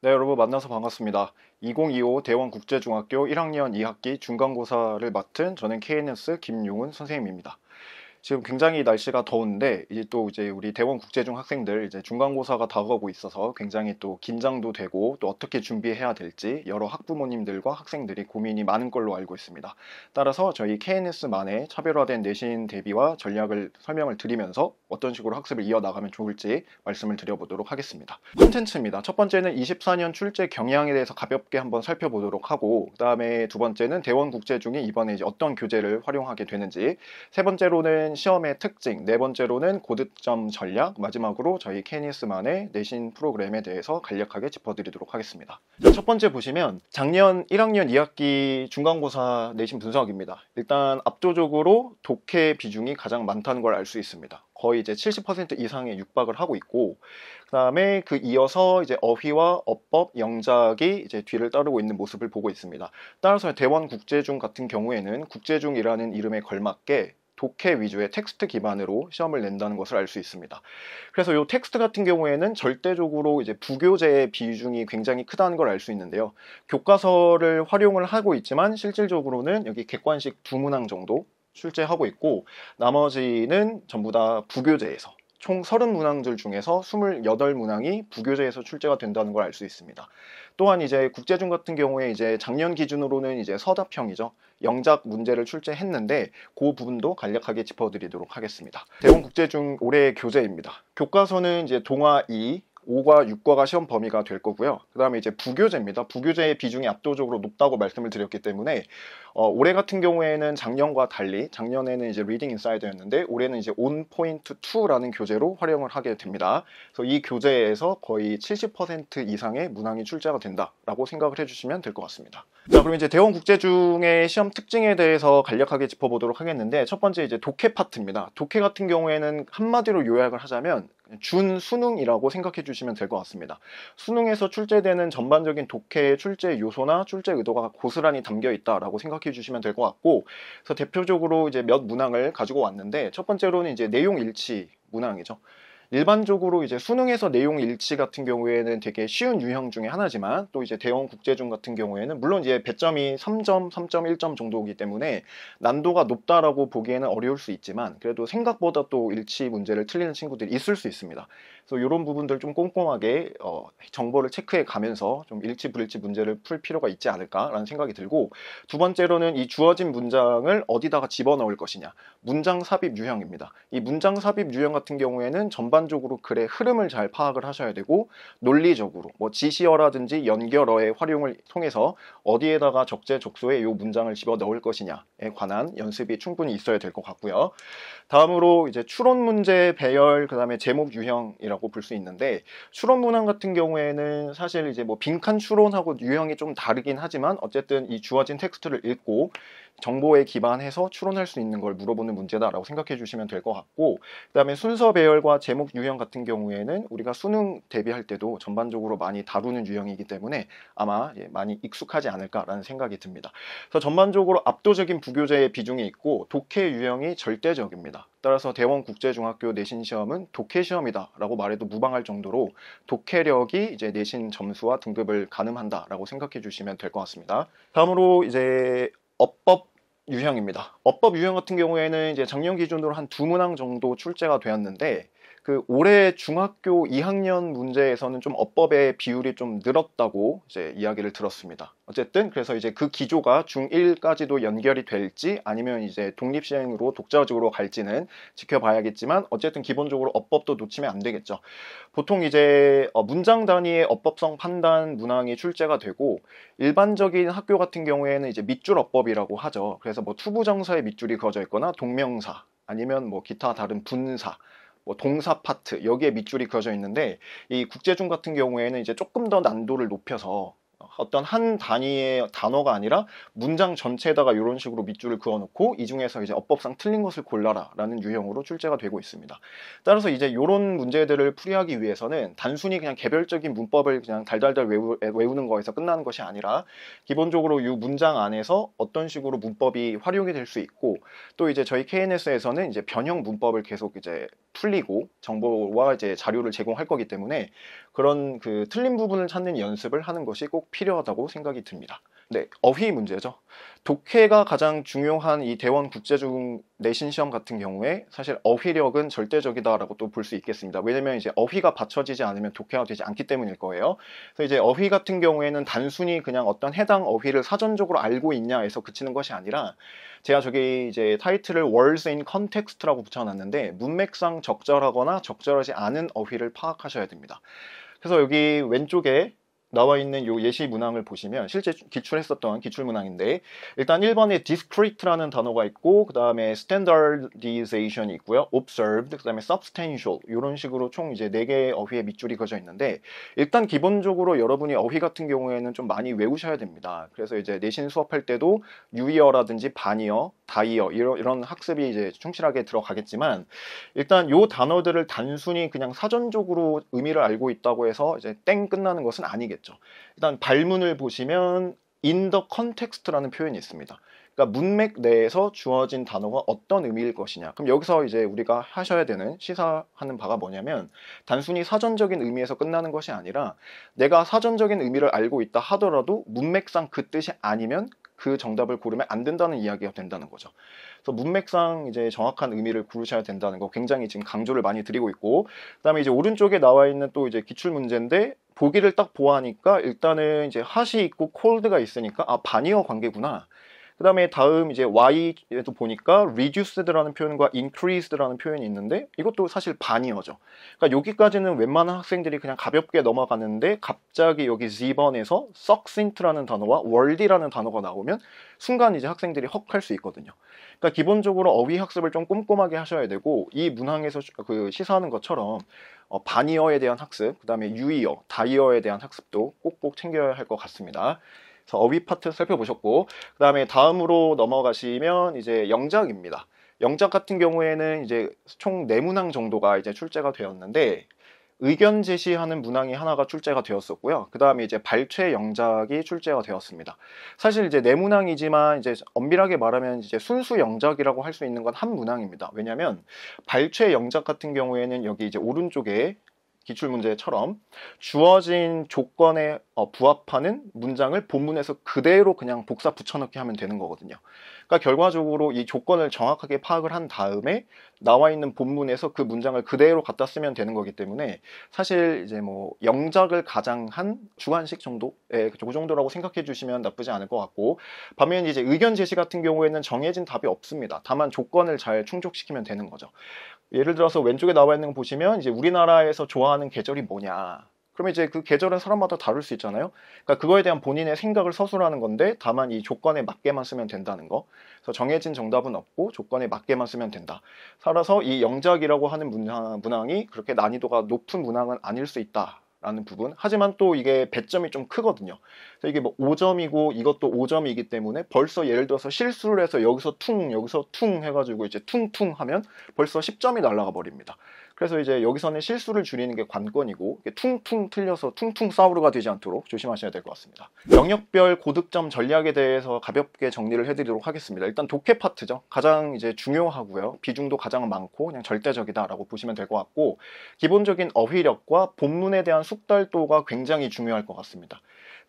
네, 여러분 만나서 반갑습니다. 2025 대원국제중학교 1학년 2학기 중간고사를 맡은 저는 KNS 김용훈 선생님입니다. 지금 굉장히 날씨가 더운데 이제 우리 대원국제중 학생들 이제 중간고사가 다가오고 있어서 굉장히 또 긴장도 되고 또 어떻게 준비해야 될지 여러 학부모님들과 학생들이 고민이 많은 걸로 알고 있습니다. 따라서 저희 KNS만의 차별화된 내신 대비와 전략을 설명을 드리면서 어떤 식으로 학습을 이어나가면 좋을지 말씀을 드려보도록 하겠습니다. 콘텐츠입니다. 첫 번째는 24년 출제 경향에 대해서 가볍게 한번 살펴보도록 하고, 그 다음에 두 번째는 대원국제중이 이번에 이제 어떤 교재를 활용하게 되는지, 세 번째로는 시험의 특징, 네 번째로는 고득점 전략, 마지막으로 저희 KNS만의 내신 프로그램에 대해서 간략하게 짚어드리도록 하겠습니다. 자, 첫 번째 보시면 작년 1학년 2학기 중간고사 내신 분석입니다. 일단 압도적으로 독해 비중이 가장 많다는 걸 알 수 있습니다. 거의 이제 70% 이상에 육박을 하고 있고, 그 다음에 그 이어서 이제 어휘와 어법, 영작이 이제 뒤를 따르고 있는 모습을 보고 있습니다. 따라서 대원국제중 같은 경우에는 국제중이라는 이름에 걸맞게 독해 위주의 텍스트 기반으로 시험을 낸다는 것을 알 수 있습니다. 그래서 이 텍스트 같은 경우에는 절대적으로 이제 부교재의 비중이 굉장히 크다는 걸 알 수 있는데요. 교과서를 활용을 하고 있지만 실질적으로는 여기 객관식 2문항 정도 출제하고 있고, 나머지는 전부 다 부교재에서 총 30문항들 중에서 28문항이 부교재에서 출제가 된다는 걸 알 수 있습니다. 또한 이제 국제중 같은 경우에 이제 작년 기준으로는 이제 서답형이죠. 영작 문제를 출제했는데 그 부분도 간략하게 짚어드리도록 하겠습니다. 대원국제중 올해의 교재입니다. 교과서는 이제 동화 2, 5과 6과가 시험 범위가 될 거고요. 그 다음에 이제 부교재입니다. 부교재의 비중이 압도적으로 높다고 말씀을 드렸기 때문에 올해 같은 경우에는 작년과 달리, 작년에는 이제 리딩 인사이드였는데 올해는 이제 온 포인트 2라는 교재로 활용을 하게 됩니다. 그래서 이 교재에서 거의 70% 이상의 문항이 출제가 된다라고 생각을 해주시면 될 것 같습니다. 자, 그럼 이제 대원국제중의 시험 특징에 대해서 간략하게 짚어보도록 하겠는데, 첫 번째 이제 독해 파트입니다. 독해 같은 경우에는 한마디로 요약을 하자면 준수능이라고 생각해 주시면 될 것 같습니다. 수능에서 출제되는 전반적인 독해의 출제 요소나 출제 의도가 고스란히 담겨 있다라고 생각해 주시면 될 것 같고, 그래서 대표적으로 이제 몇 문항을 가지고 왔는데, 첫 번째로는 이제 내용 일치 문항이죠. 일반적으로 이제 수능에서 내용 일치 같은 경우에는 되게 쉬운 유형 중에 하나지만, 또 이제 대원국제중 같은 경우에는 물론 이제 배점이 3점, 3.1점 정도이기 때문에 난도가 높다라고 보기에는 어려울 수 있지만, 그래도 생각보다 또 일치 문제를 틀리는 친구들이 있을 수 있습니다. 그래서 이런 부분들 좀 꼼꼼하게 정보를 체크해 가면서 좀 일치 불일치 문제를 풀 필요가 있지 않을까라는 생각이 들고, 두 번째로는 이 주어진 문장을 어디다가 집어넣을 것이냐, 문장 삽입 유형입니다. 이 문장 삽입 유형 같은 경우에는 전반적으로 글의 흐름을 잘 파악을 하셔야 되고, 논리적으로 뭐 지시어라든지 연결어의 활용을 통해서 어디에다가 적재적소에 이 문장을 집어넣을 것이냐에 관한 연습이 충분히 있어야 될 것 같고요. 다음으로 이제 추론 문제 배열, 그 다음에 제목 유형이라고 볼 수 있는데, 추론 문항 같은 경우에는 사실 이제 뭐 빈칸 추론하고 유형이 좀 다르긴 하지만 어쨌든 이 주어진 텍스트를 읽고 정보에 기반해서 추론할 수 있는 걸 물어보는 문제다라고 생각해 주시면 될 것 같고, 그 다음에 순서 배열과 제목 유형 같은 경우에는 우리가 수능 대비할 때도 전반적으로 많이 다루는 유형이기 때문에 아마 많이 익숙하지 않을까라는 생각이 듭니다. 그래서 전반적으로 압도적인 부교재의 비중이 있고 독해 유형이 절대적입니다. 따라서 대원국제중학교 내신 시험은 독해 시험이다 라고 말해도 무방할 정도로 독해력이 이제 내신 점수와 등급을 가늠한다 라고 생각해 주시면 될 것 같습니다. 다음으로 이제 어법 유형입니다. 어법 유형 같은 경우에는 이제 작년 기준으로 한 2문항 정도 출제가 되었는데, 그 올해 중학교 2학년 문제에서는 좀 어법의 비율이 좀 늘었다고 이제 이야기를 들었습니다. 어쨌든 그래서 이제 그 기조가 중1까지도 연결이 될지 아니면 이제 독립시행으로 독자적으로 갈지는 지켜봐야겠지만, 어쨌든 기본적으로 어법도 놓치면 안 되겠죠. 보통 이제 문장 단위의 어법성 판단 문항이 출제가 되고, 일반적인 학교 같은 경우에는 이제 밑줄 어법이라고 하죠. 그래서 뭐 투부정사에 밑줄이 그어져 있거나 동명사 아니면 뭐 기타 다른 분사, 뭐 동사 파트 여기에 밑줄이 그어져 있는데, 이 국제중 같은 경우에는 이제 조금 더 난도를 높여서 어떤 한 단위의 단어가 아니라 문장 전체에다가 이런 식으로 밑줄을 그어놓고 이 중에서 이제 어법상 틀린 것을 골라라 라는 유형으로 출제가 되고 있습니다. 따라서 이제 이런 문제들을 풀이하기 위해서는 단순히 그냥 개별적인 문법을 그냥 달달달 외우는 거에서 끝나는 것이 아니라, 기본적으로 이 문장 안에서 어떤 식으로 문법이 활용이 될 수 있고, 또 이제 저희 KNS에서는 이제 변형 문법을 계속 이제 풀리고 정보와 이제 자료를 제공할 거기 때문에 그런 그 틀린 부분을 찾는 연습을 하는 것이 꼭 필요하다고 생각이 듭니다. 네, 어휘 문제죠. 독해가 가장 중요한 이 대원 국제중 내신 시험 같은 경우에 사실 어휘력은 절대적이다라고 또 볼 수 있겠습니다. 왜냐면 이제 어휘가 받쳐지지 않으면 독해가 되지 않기 때문일 거예요. 그래서 이제 어휘 같은 경우에는 단순히 그냥 어떤 해당 어휘를 사전적으로 알고 있냐에서 그치는 것이 아니라 제가 저기 이제 타이틀을 Words in Context라고 붙여놨는데 문맥상 적절하거나 적절하지 않은 어휘를 파악하셔야 됩니다. 그래서 여기 왼쪽에 나와 있는 요 예시 문항을 보시면 실제 기출했었던 기출 문항인데 일단 1번에 discrete라는 단어가 있고 그 다음에 standardization이 있고요. observed, 그 다음에 substantial 이런 식으로 총 이제 4개의 어휘의 밑줄이 그어져 있는데 일단 기본적으로 여러분이 어휘 같은 경우에는 좀 많이 외우셔야 됩니다. 그래서 이제 내신 수업할 때도 유의어라든지 반의어, 다의어 이런 학습이 이제 충실하게 들어가겠지만 일단 요 단어들을 단순히 그냥 사전적으로 의미를 알고 있다고 해서 이제 땡 끝나는 것은 아니겠죠. 일단 발문을 보시면 in the context라는 표현이 있습니다. 그러니까 문맥 내에서 주어진 단어가 어떤 의미일 것이냐. 그럼 여기서 이제 우리가 하셔야 되는 시사하는 바가 뭐냐면 단순히 사전적인 의미에서 끝나는 것이 아니라 내가 사전적인 의미를 알고 있다 하더라도 문맥상 그 뜻이 아니면 그 정답을 고르면 안 된다는 이야기가 된다는 거죠. 그래서 문맥상 이제 정확한 의미를 고르셔야 된다는 거 굉장히 지금 강조를 많이 드리고 있고, 그다음에 이제 오른쪽에 나와 있는 또 이제 기출 문제인데 보기를 딱 보아하니까 일단은 이제 핫이 있고 cold가 있으니까 아 반의어 관계구나. 그 다음에 다음 이제 Y에도 보니까 reduced라는 표현과 increased라는 표현이 있는데 이것도 사실 반의어죠. 그러니까 여기까지는 웬만한 학생들이 그냥 가볍게 넘어가는데 갑자기 여기 Z번에서 succinct라는 단어와 worthy라는 단어가 나오면 순간 이제 학생들이 헉 할 수 있거든요. 그러니까 기본적으로 어휘 학습을 좀 꼼꼼하게 하셔야 되고 이 문항에서 그 시사하는 것처럼 반의어에 대한 학습, 그 다음에 유의어, 다의어에 대한 학습도 꼭꼭 챙겨야 할 것 같습니다. 어휘 파트 살펴보셨고 그 다음에 다음으로 넘어가시면 이제 영작입니다. 영작 같은 경우에는 이제 총 4문항 정도가 이제 출제가 되었는데 의견 제시하는 문항이 하나가 출제가 되었었고요. 그 다음에 이제 발췌 영작이 출제가 되었습니다. 사실 이제 4문항이지만 이제 엄밀하게 말하면 이제 순수 영작이라고 할 수 있는 건 한 문항입니다. 왜냐하면 발췌 영작 같은 경우에는 여기 이제 오른쪽에 기출문제처럼 주어진 조건에 부합하는 문장을 본문에서 그대로 그냥 복사 붙여넣기 하면 되는 거거든요. 그러니까 결과적으로 이 조건을 정확하게 파악을 한 다음에 나와 있는 본문에서 그 문장을 그대로 갖다 쓰면 되는 거기 때문에 사실 이제 뭐 영작을 가장 한 주관식 정도? 그 정도라고 생각해 주시면 나쁘지 않을 것 같고, 반면 이제 의견 제시 같은 경우에는 정해진 답이 없습니다. 다만 조건을 잘 충족시키면 되는 거죠. 예를 들어서 왼쪽에 나와 있는 거 보시면 이제 우리나라에서 좋아하는 계절이 뭐냐. 그러면 이제 그 계절은 사람마다 다를 수 있잖아요. 그러니까 그거에 대한 본인의 생각을 서술하는 건데 다만 이 조건에 맞게만 쓰면 된다는 거. 그래서 정해진 정답은 없고 조건에 맞게만 쓰면 된다. 따라서 이 영작이라고 하는 문항이 그렇게 난이도가 높은 문항은 아닐 수 있다. 라는 부분. 하지만 또 이게 배점이 좀 크거든요. 그래서 이게 뭐 5점이고 이것도 5점이기 때문에 벌써 예를 들어서 실수를 해서 여기서 퉁 해가지고 이제 퉁퉁 하면 벌써 10점이 날아가 버립니다. 그래서 이제 여기서는 실수를 줄이는 게 관건이고 퉁퉁 틀려서 퉁퉁 싸우르가 되지 않도록 조심하셔야 될 것 같습니다. 영역별 고득점 전략에 대해서 가볍게 정리를 해드리도록 하겠습니다. 일단 독해 파트죠. 가장 이제 중요하고요. 비중도 가장 많고 그냥 절대적이다라고 보시면 될 것 같고, 기본적인 어휘력과 본문에 대한 숙달도가 굉장히 중요할 것 같습니다.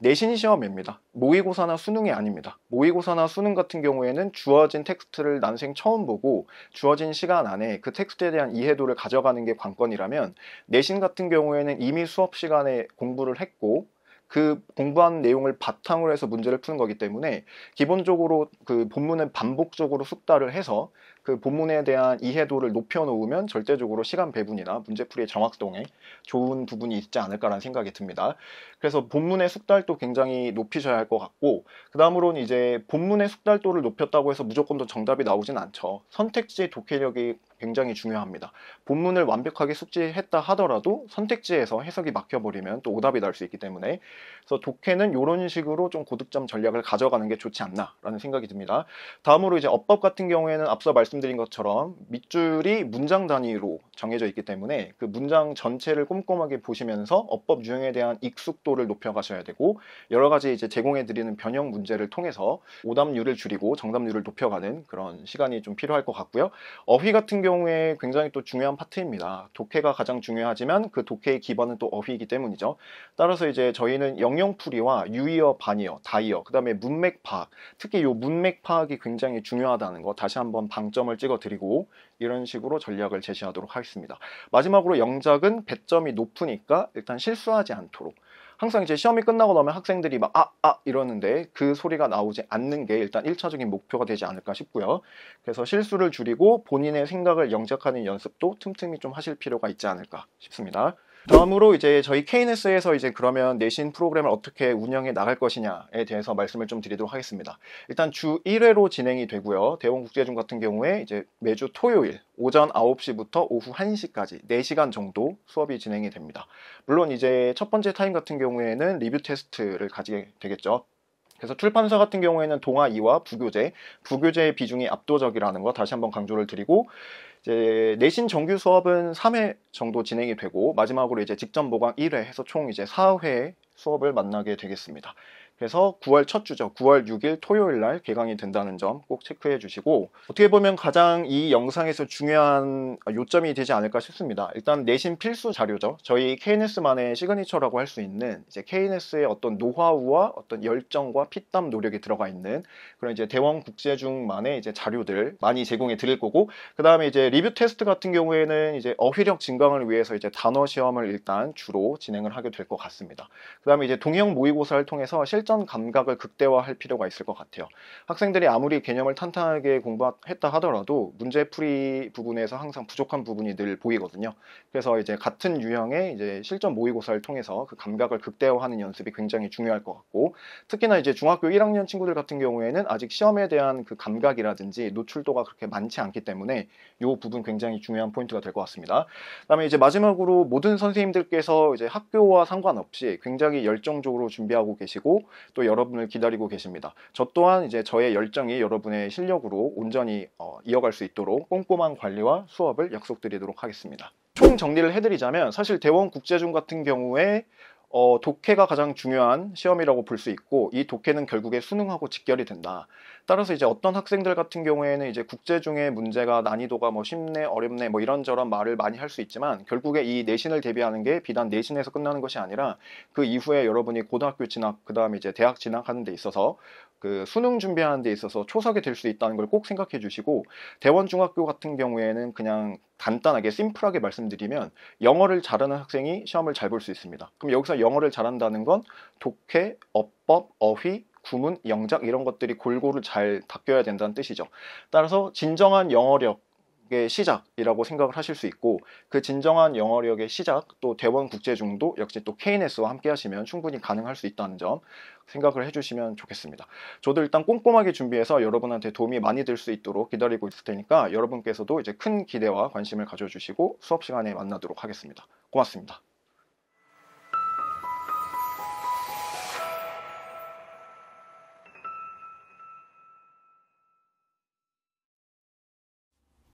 내신 시험입니다. 모의고사나 수능이 아닙니다. 모의고사나 수능 같은 경우에는 주어진 텍스트를 난생 처음 보고 주어진 시간 안에 그 텍스트에 대한 이해도를 가져가는 게 관건이라면, 내신 같은 경우에는 이미 수업 시간에 공부를 했고 그 공부한 내용을 바탕으로 해서 문제를 푸는 거기 때문에 기본적으로 그 본문을 반복적으로 숙달을 해서 그 본문에 대한 이해도를 높여놓으면 절대적으로 시간 배분이나 문제풀이의 정확성에 좋은 부분이 있지 않을까라는 생각이 듭니다. 그래서 본문의 숙달도 굉장히 높이셔야 할 것 같고, 그 다음으로는 이제 본문의 숙달도를 높였다고 해서 무조건 더 정답이 나오진 않죠. 선택지 독해력이 굉장히 중요합니다. 본문을 완벽하게 숙지했다 하더라도 선택지에서 해석이 막혀버리면 또 오답이 나올 수 있기 때문에, 그래서 독해는 이런 식으로 좀 고득점 전략을 가져가는 게 좋지 않나라는 생각이 듭니다. 다음으로 이제 어법 같은 경우에는 앞서 말씀드린 말씀드린 것처럼 밑줄이 문장 단위로 정해져 있기 때문에 그 문장 전체를 꼼꼼하게 보시면서 어법 유형에 대한 익숙도를 높여가셔야 되고, 여러 가지 이제 제공해드리는 변형 문제를 통해서 오답률을 줄이고 정답률을 높여가는 그런 시간이 좀 필요할 것 같고요. 어휘 같은 경우에 굉장히 또 중요한 파트입니다. 독해가 가장 중요하지만 그 독해의 기반은 또 어휘이기 때문이죠. 따라서 이제 저희는 영영풀이와 유의어, 반의어, 다의어, 그 다음에 문맥 파악, 특히 이 문맥 파악이 굉장히 중요하다는 거 다시 한번 방점을 찍어드리고, 이런 식으로 전략을 제시하도록 하겠습니다. 마지막으로 영작은 배점이 높으니까 일단 실수하지 않도록, 항상 이제 시험이 끝나고 나면 학생들이 막 이러는데 그 소리가 나오지 않는 게 일단 1차적인 목표가 되지 않을까 싶고요. 그래서 실수를 줄이고 본인의 생각을 영작하는 연습도 틈틈이 좀 하실 필요가 있지 않을까 싶습니다. 다음으로 이제 저희 KNS에서 이제 그러면 내신 프로그램을 어떻게 운영해 나갈 것이냐에 대해서 말씀을 좀 드리도록 하겠습니다. 일단 주 1회로 진행이 되고요. 대원국제중 같은 경우에 이제 매주 토요일 오전 9시부터 오후 1시까지 4시간 정도 수업이 진행이 됩니다. 물론 이제 첫 번째 타임 같은 경우에는 리뷰 테스트를 가지게 되겠죠. 그래서 출판사 같은 경우에는 동아 2와 부교재의 비중이 압도적이라는 거 다시 한번 강조를 드리고, 이제 내신 정규 수업은 3회 정도 진행이 되고, 마지막으로 이제 직전 보강 1회 해서 총 이제 4회 수업을 만나게 되겠습니다. 그래서 9월 첫 주죠. 9월 6일 토요일 날 개강이 된다는 점 꼭 체크해 주시고, 어떻게 보면 가장 이 영상에서 중요한 요점이 되지 않을까 싶습니다. 일단 내신 필수 자료죠. 저희 KNS만의 시그니처라고 할 수 있는 이제 KNS의 어떤 노하우와 어떤 열정과 피땀 노력이 들어가 있는 그런 이제 대원국제중만의 이제 자료들 많이 제공해 드릴 거고, 그 다음에 이제 리뷰 테스트 같은 경우에는 이제 어휘력 증강을 위해서 이제 단어 시험을 일단 주로 진행을 하게 될 것 같습니다. 그 다음에 이제 동형 모의고사를 통해서 실전 감각을 극대화할 필요가 있을 것 같아요. 학생들이 아무리 개념을 탄탄하게 공부했다 하더라도 문제풀이 부분에서 항상 부족한 부분이 늘 보이거든요. 그래서 이제 같은 유형의 이제 실전 모의고사를 통해서 그 감각을 극대화하는 연습이 굉장히 중요할 것 같고, 특히나 이제 중학교 1학년 친구들 같은 경우에는 아직 시험에 대한 그 감각이라든지 노출도가 그렇게 많지 않기 때문에 이 부분 굉장히 중요한 포인트가 될 것 같습니다. 그다음에 이제 마지막으로 모든 선생님들께서 이제 학교와 상관없이 굉장히 열정적으로 준비하고 계시고 또 여러분을 기다리고 계십니다. 저 또한 이제 저의 열정이 여러분의 실력으로 온전히 이어갈 수 있도록 꼼꼼한 관리와 수업을 약속드리도록 하겠습니다. 총 정리를 해드리자면 사실 대원국제중 같은 경우에 독해가 가장 중요한 시험이라고 볼 수 있고, 이 독해는 결국에 수능하고 직결이 된다. 따라서 이제 어떤 학생들 같은 경우에는 이제 국제중의 문제가 난이도가 뭐 쉽네, 어렵네, 뭐 이런저런 말을 많이 할 수 있지만, 결국에 이 내신을 대비하는 게 비단 내신에서 끝나는 것이 아니라 그 이후에 여러분이 고등학교 진학, 그 다음에 이제 대학 진학하는 데 있어서 그 수능 준비하는 데 있어서 초석이 될 수 있다는 걸 꼭 생각해 주시고, 대원중학교 같은 경우에는 그냥 간단하게 심플하게 말씀드리면 영어를 잘하는 학생이 시험을 잘 볼 수 있습니다. 그럼 여기서 영어를 잘한다는 건 독해, 어법, 어휘, 구문, 영작 이런 것들이 골고루 잘 닦여야 된다는 뜻이죠. 따라서 진정한 영어력의 시작이라고 생각을 하실 수 있고, 그 진정한 영어력의 시작 또 대원국제중도 역시 또 KNS와 함께 하시면 충분히 가능할 수 있다는 점 생각을 해주시면 좋겠습니다. 저도 일단 꼼꼼하게 준비해서 여러분한테 도움이 많이 될 수 있도록 기다리고 있을 테니까 여러분께서도 이제 큰 기대와 관심을 가져주시고 수업 시간에 만나도록 하겠습니다. 고맙습니다.